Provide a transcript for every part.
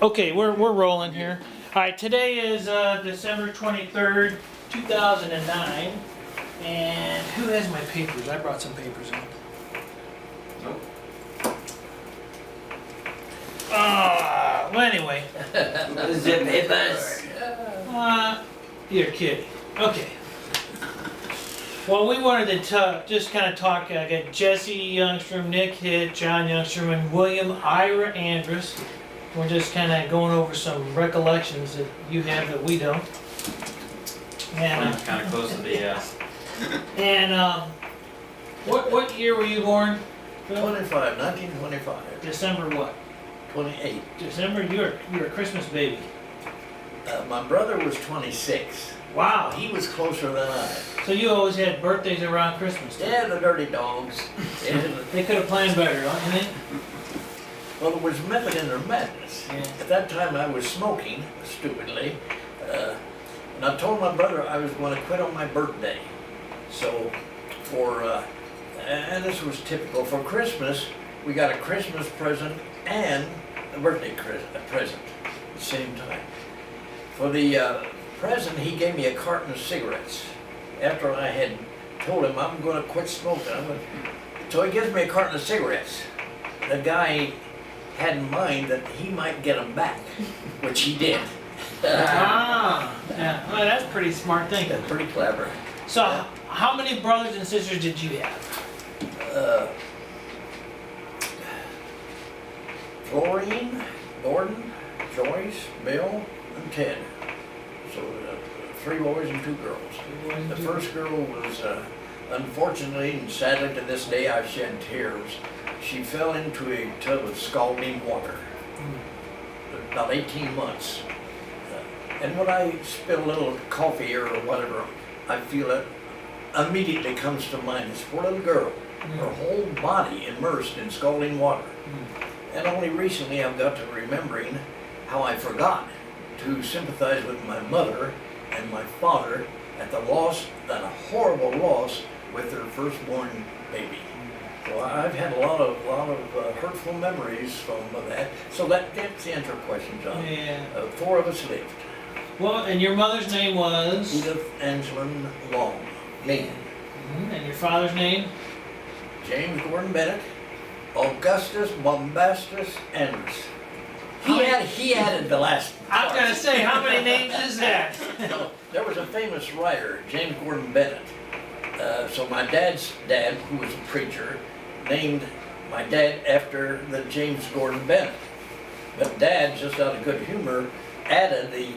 Okay, we're rolling here. All right, today is December 23rd, 2009. And who has my papers? I brought some papers in. Nope. Well, anyway. The papers. You're kidding. Okay. Well, we wanted to just kind of talk. I got Jesse Youngstrom, Nick Hitt, John Youngstrom, and William Ira Andress. We're just kind of going over some recollections that you have that we don't. And Mine's kind of close to the. and what year were you born? Phil? 1925. December what? 28. December. You're a Christmas baby. My brother was 26. Wow. He was closer than I. So you always had birthdays around Christmas time. Yeah, the dirty dogs. They could have planned better, don't you think? Well, there was method in their madness. Yeah. At that time, I was smoking, stupidly. And I told my brother I was going to quit on my birthday. So, and this was typical, for Christmas, we got a Christmas present and a birthday present at the same time. For the present, he gave me a carton of cigarettes. After I had told him I'm going to quit smoking, so he gives me a carton of cigarettes. The guy had in mind that he might get them back, which he did. Yeah. Well, that's a pretty smart thinking. That's pretty clever. So, how many brothers and sisters did you have? Florine, Gordon, Joyce, Bill, and Ted. So 3 boys and 2 girls. The first girl was, unfortunately and sadly to this day I've shed tears. She fell into a tub of scalding water. About 18 months. And when I spill a little coffee or whatever, I feel it immediately comes to mind. This poor little girl, her whole body immersed in scalding water. And only recently I've got to remembering how I forgot to sympathize with my mother and my father at the loss, that horrible loss with their firstborn baby. So I've had a lot of hurtful memories from that. So that's the answer to your question, John. Yeah. 4 of us lived. Well, and your mother's name was? Edith Angelin Long. Me. And your father's name? James Gordon Bennett. Augustus Bombastus Andress. He added the last I was part. gonna say, how many names is that? No, there was a famous writer, James Gordon Bennett. So my dad's dad, who was a preacher, named my dad after the James Gordon Bennett. But Dad, just out of good humor, added the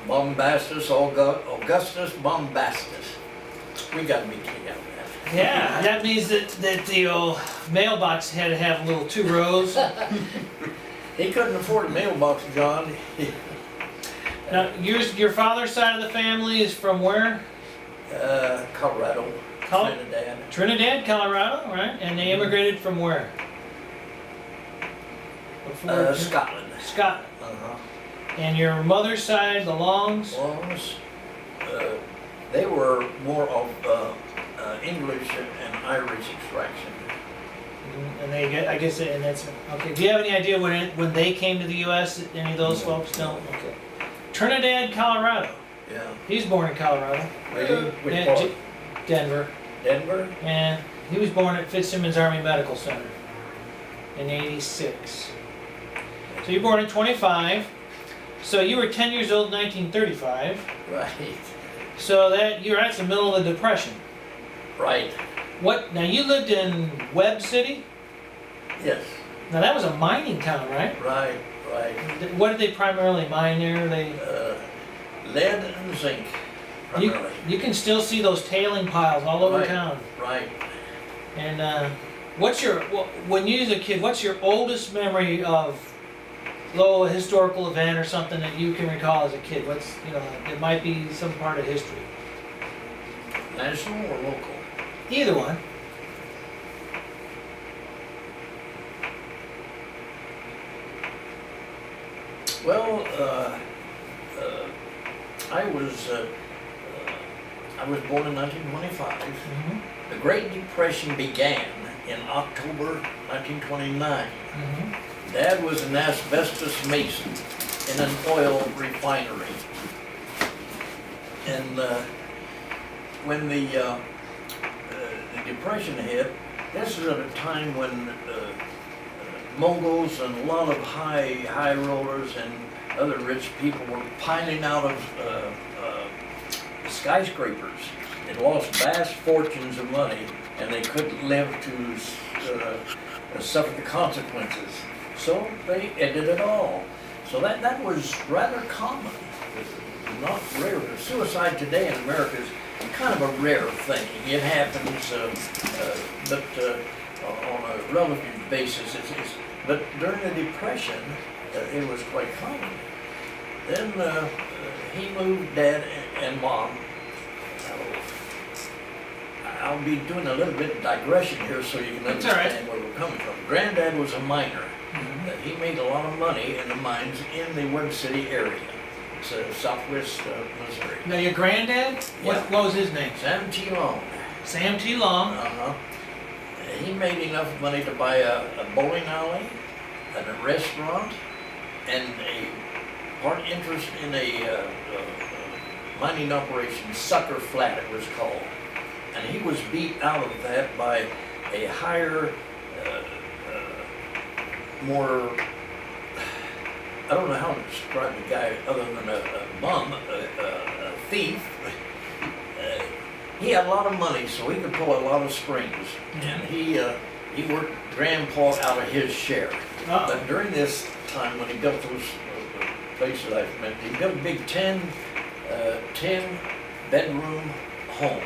Bombastus, Augustus Bombastus. We got to be kicked out of that. Yeah, that means that the old mailbox had to have little 2 rows. He couldn't afford a mailbox, John. Now, your father's side of the family is from where? Colorado, Trinidad. Trinidad, Colorado, right? And they immigrated from where? Scotland. Scotland. Uh-huh. And your mother's side, the Longs? Longs, they were more of English and Irish extraction. And they get, I guess, and that's okay. Do you have any idea when they came to the U.S.? Any of those folks? No. Okay. Trinidad, Colorado. Yeah. He's born in Colorado. Which Yeah, part? Denver. Denver? And he was born at Fitzsimmons Army Medical Center in '86. So you're born in '25. So you were 10 years old in 1935. Right. So that's the middle of the Depression. Right. What? Now you lived in Webb City. Yes. Now that was a mining town, right? Right. What did they primarily mine there? Lead and zinc, primarily. You can still see those tailing piles all over town. Right. And when you was a kid, what's your oldest memory of a historical event or something that you can recall as a kid? It might be some part of history. National or local? Either one. Well, I was born in 1925. The Great Depression began in October 1929. Dad was an asbestos mason in an oil refinery. And when the Depression hit, this was at a time when moguls and a lot of high rollers and other rich people were piling out of skyscrapers. They lost vast fortunes of money, and they couldn't live to suffer the consequences. So they ended it all. So that was rather common. Not rare. Suicide today in America is kind of a rare thing. It happens, but on a relative basis, but during the Depression, it was quite common. Then he moved, Dad and Mom. I'll be doing a little bit of digression here so you can understand where we're coming from. Granddad was a miner. He made a lot of money in the mines in the Webb City area. It's southwest Missouri. Now your granddad? What was his name? Sam T. Long. Sam T. Long. Uh-huh. He made enough money to buy a bowling alley and a restaurant and a part interest in a mining operation, Sucker Flat it was called. And he was beat out of that by a higher, more, I don't know how to describe the guy other than a bum, a thief. He had a lot of money, so he could pull a lot of strings. And he worked Grandpa out of his share. But during this time when he built those places I've mentioned, he built a big 10 bedroom home.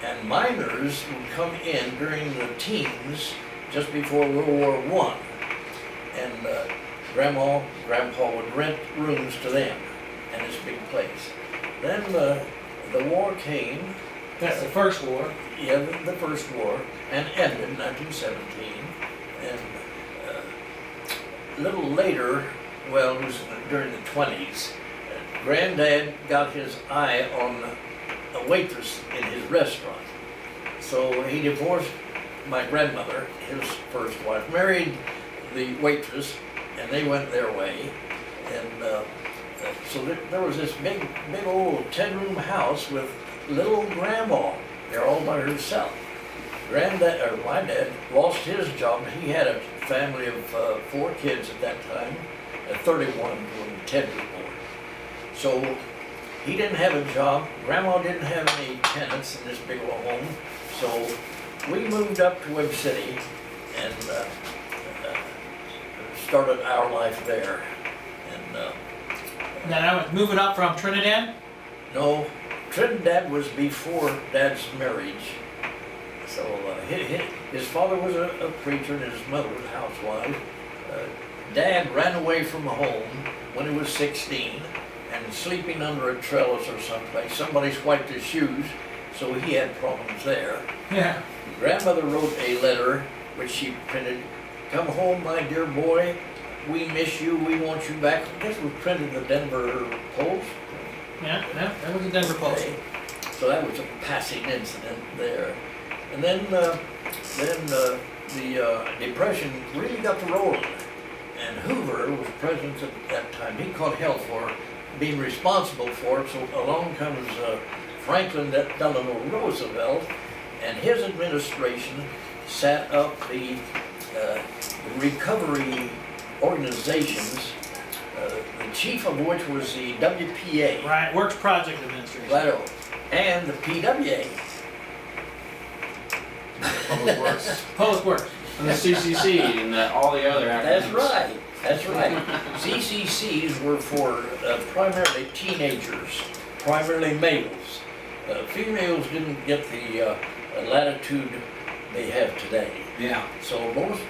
And miners would come in during the teens, just before World War I. And Grandpa would rent rooms to them in this big place. Then the war came. That's the first war. Yeah, the first war, and ended in 1917. And a little later, well, it was during the 20s, Granddad got his eye on a waitress in his restaurant. So he divorced my grandmother, his first wife, married the waitress, and they went their way. And so there was this big old 10-room house with little grandma there all by herself. Granddad, or my dad, lost his job. He had a family of 4 kids at that time, 31 when Ted was born. So he didn't have a job. Grandma didn't have any tenants in this big old home. So we moved up to Webb City and started our life there. And Now I was moving up from Trinidad? no, Trinidad was before Dad's marriage. So his father was a preacher and his mother was a housewife. Dad ran away from home when he was 16 and sleeping under a trellis or someplace. Somebody swiped his shoes, so he had problems there. Yeah. Grandmother wrote a letter which she printed, "Come home, my dear boy. We miss you. We want you back." This was printed in the Denver Post. Yeah, that was the Denver Post. Okay. So that was a passing incident there. And then the Depression really got to rolling. And Hoover was president at that time. He caught hell for being responsible for it. So along comes Franklin Delano Roosevelt, and his administration set up the recovery organizations, the chief of which was the WPA. Right, Works Project Administration. Righto. And the PWA. Public Works. Public Works. And the CCC and all the other acronyms. That's right. CCCs were for primarily teenagers, primarily males. Females didn't get the latitude they have today. Yeah. So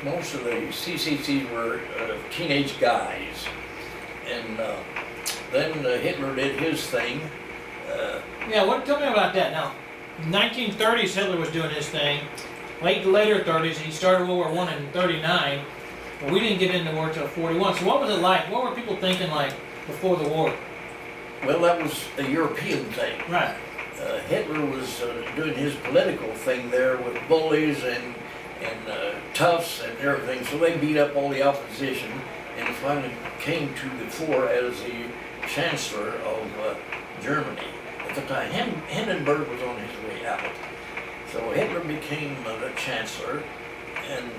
most of the CCCs were teenage guys. And then Hitler did his thing. Tell me about that now. 1930s, Hitler was doing his thing. Later 30s, he started World War I in 39. But we didn't get into war until 41. So what was it like? What were people thinking like before the war? Well, that was a European thing. Right. Hitler was doing his political thing there with bullies and toughs and everything, so they beat up all the opposition and finally came to the fore as the Chancellor of Germany. At the time, Hindenburg was on his way out. So Hitler became the Chancellor, and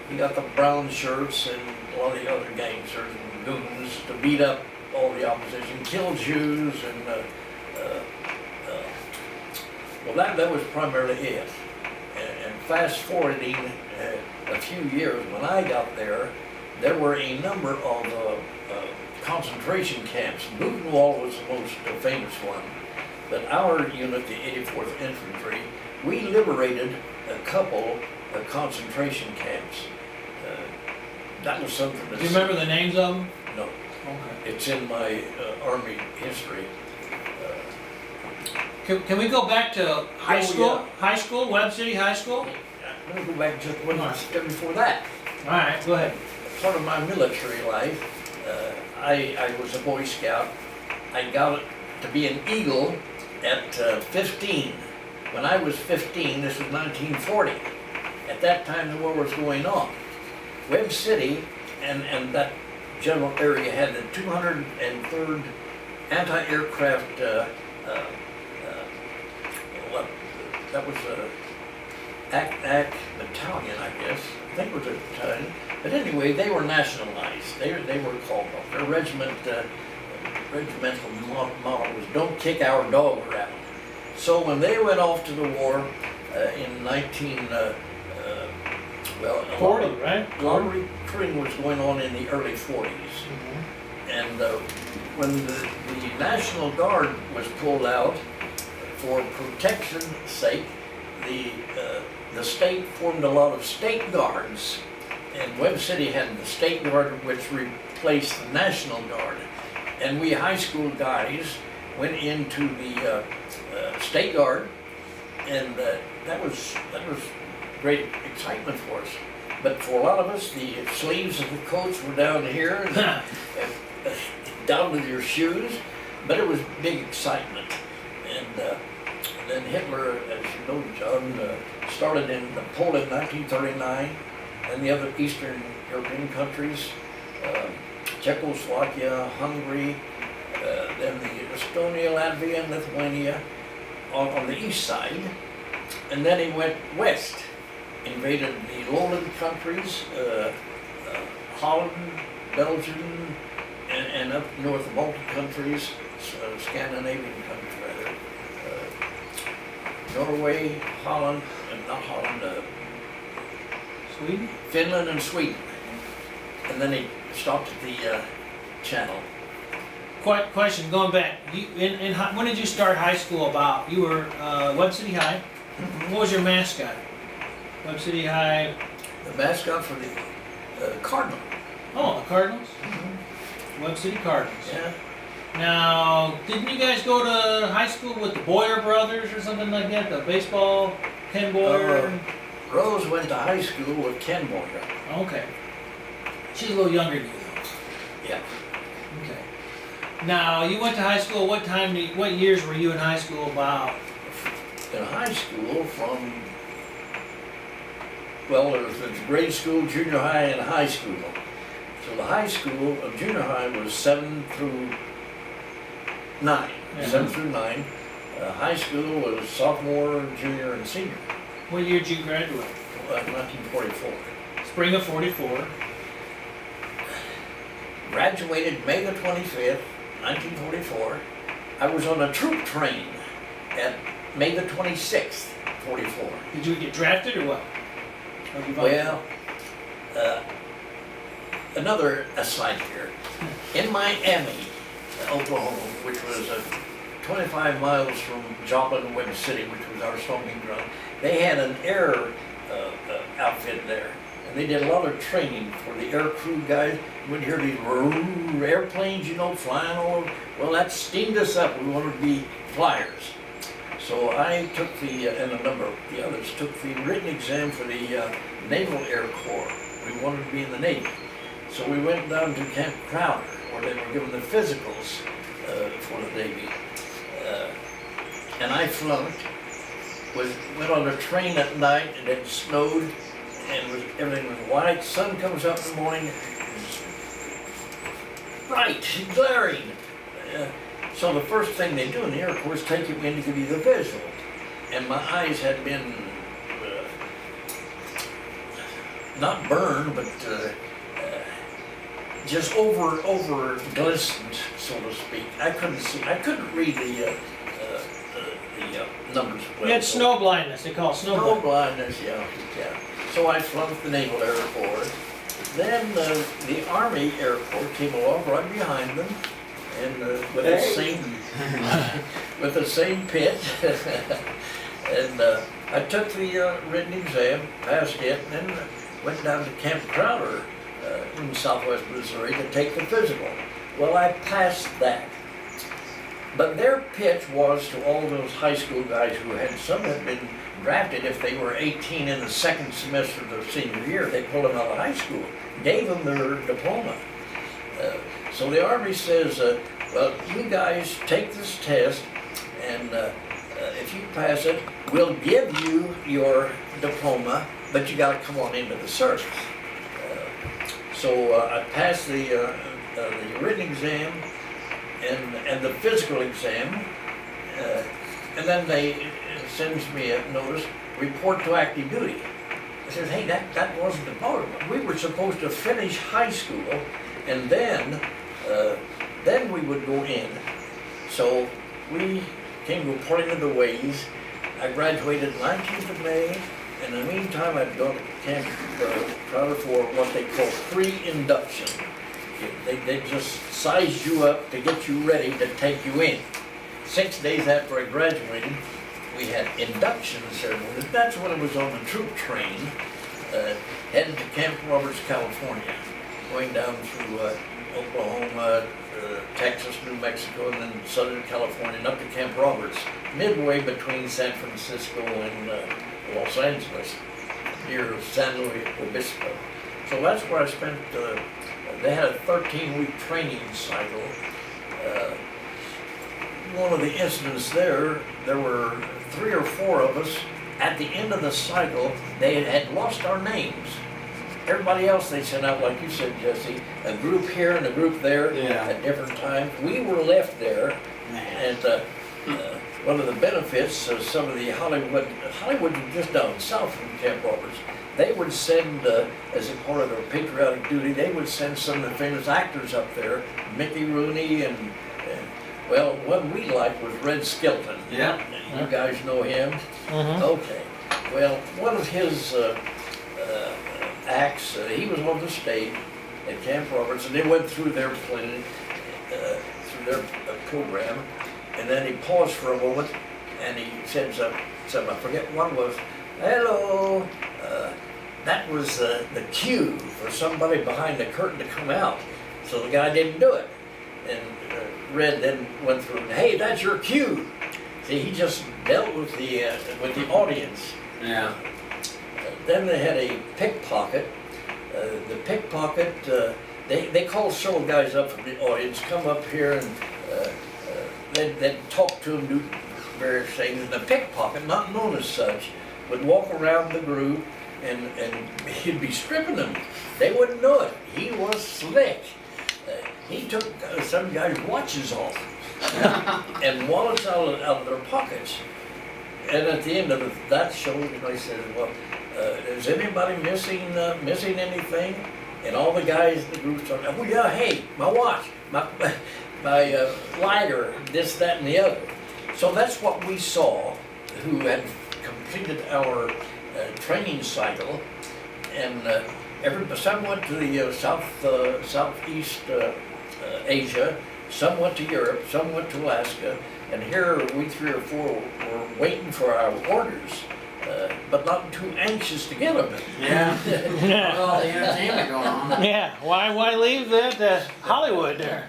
he got the brown shirts and all the other gangsters and goons to beat up all the opposition, kill Jews, and well, that was primarily it. And fast forwarding a few years, when I got there were a number of concentration camps. Buchenwald was the most famous one. But our unit, the 84th Infantry, we liberated a couple of concentration camps. That was something that... Do you remember the names of them? No. Okay. It's in my Army history. Can we go back to high school? Yeah. High school, Webb City High School? Let me go back just one step before that. All right, go ahead. Part of my military life, I was a Boy Scout. I got to be an Eagle at 15. When I was 15, this was 1940. At that time, the war was going on. Webb City and that general area had the 203rd Anti-Aircraft, that was a AC battalion, I guess. I think it was a battalion. But anyway, they were nationalized. They were called off. Their regimental motto was "Don't kick our dog around." So when they went off to the war in 40, right? A lot of recruiting was going on in the early 40s. And when the National Guard was pulled out, for protection's sake, the state formed a lot of state guards, and Webb City had the state guard, which replaced the National Guard. And we high school guys went into the state guard, and that was great excitement for us. But for a lot of us, the sleeves of the coats were down here, and down to your shoes. But it was big excitement, and then Hitler, as you know, John, started in Poland in 1939, and the other Eastern European countries, Czechoslovakia, Hungary, then the Estonia, Latvia, and Lithuania on the east side. And then he went west, invaded the lowland countries, Holland, Belgium, and up north, the Baltic countries, Scandinavian countries rather. Norway, Holland, and not Holland, Sweden? Finland and Sweden. And then he stopped at the Channel. Question, going back, when did you start high school about? You were Webb City High. What was your mascot? Webb City High. The mascot for the Cardinal. Oh, the Cardinals? Webb City Cardinals. Yeah. Now, didn't you guys go to high school with the Boyer brothers or something like that? The baseball, Ken Boyer? Rose went to high school with Ken Boyer. Okay. She's a little younger than you though. Yeah. Okay. Now, you went to high school, what years were you in high school about? In high school from, well, there was grade school, junior high, and high school. So the high school of junior high was 7 through 9. Yeah. 7 through 9. High school was sophomore, junior, and senior. What year did you graduate? 1944. Spring of 44. Graduated May the 25th, 1944. I was on a troop train at May the 26th, 44. Did you get drafted or what? Or you Well, another aside here. In Miami, Oklahoma, which was 25 miles from Joplin, Webb City, which was our stomping ground, they had an air outfit there. And they did a lot of training for the air crew guys. You would hear these airplanes, you know, flying all over. Well, that steamed us up. We wanted to be flyers. So I took and a number of the others, took the written exam for the Naval Air Corps. We wanted to be in the Navy. So we went down to Camp Crowder, where they were given the physicals for the Navy. And I flunked. Went on a train at night, and it snowed, everything was white. Sun comes up in the morning, it's bright, glaring. So the first thing they do in the Air Force, take you in to give you the visual. And my eyes had been not burned, but just over glistened, so to speak. I couldn't see. I couldn't read the numbers well. You had snow blindness, they call it snow Snow blindness. blindness, yeah. So I flunked the Naval Air Corps. Then the Army Air Corps came along right behind them, and with the same pit. And I took the written exam, passed it, and then went down to Camp Crowder in southwest Missouri to take the physical. Well, I passed that. But their pitch was to all those high school guys some had been drafted if they were 18 in the second semester of their senior year. They pulled them out of high school, gave them their diploma. So the Army says, well, you guys take this test, and if you pass it, we'll give you your diploma, but you gotta come on into the service. So I passed the written exam and the physical exam, and then they sends me a notice, report to active duty. I said, hey, that wasn't the part. We were supposed to finish high school, and then we would go in. So we came reporting to the ways. I graduated 19th of May. In the meantime, I'd gone to Camp Crowder for what they call pre-induction. They just size you up to get you ready to take you in. 6 days after I graduated, we had induction ceremony. That's when I was on the troop train, headed to Camp Roberts, California, going down through Oklahoma, Texas, New Mexico, and then Southern California, and up to Camp Roberts, midway between San Francisco and Los Angeles, near San Luis Obispo. So that's where I spent, they had a 13-week training cycle. One of the incidents there were 3 or 4 of us. At the end of the cycle, they had lost our names. Everybody else they sent out, like you said, Jesse, a group here and a group there at different times. We were left there, and one of the benefits of some of the Hollywood was just down south from Camp Roberts. They would send, as a part of their patriotic duty, they would send some of the famous actors up there, Mickey Rooney and well, one we liked was Red Skelton. Yeah. You guys know him? Mm-hmm. Okay. Well, one of his acts, he was on the stage at Camp Roberts, and they went through their plan, through their program, and then he paused for a moment, and he said something, I forget what it was. Hello. That was the cue for somebody behind the curtain to come out. So the guy didn't do it. And Red then went through, hey, that's your cue. See, he just dealt with the audience. Yeah. Then they had a pickpocket. The pickpocket, they called several guys up from the audience, come up here, and they'd talk to them, do various things. And the pickpocket, not known as such, would walk around the group and he'd be stripping them. They wouldn't know it. He was slick. He took some guys' watches off and wallets out of their pockets. And at the end of that show, I said, well, is anybody missing anything? And all the guys in the group started, oh yeah, hey, my watch, my lighter, this, that, and the other. So that's what we saw, who had completed our training cycle, and some went to the Southeast Asia, some went to Europe, some went to Alaska, and here we 3 or 4 were waiting for our orders, but not too anxious to get them. Yeah. With all the entertainment going on. Yeah, why leave that Hollywood there?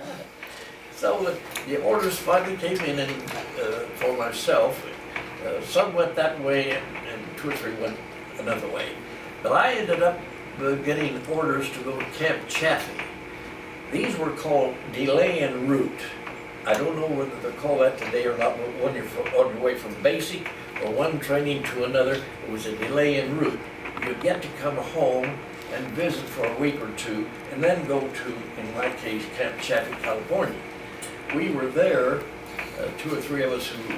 So the orders finally came in, and for myself, some went that way, and 2 or 3 went another way. But I ended up getting orders to go to Camp Chaffee. These were called delay en route. I don't know whether they call that today or not, but when you're on your way from basic or one training to another, it was a delay en route. you get to come home and visit for a week or two, and then go to, in my case, Camp Chaffee, California. We were there, 2 or 3 of us who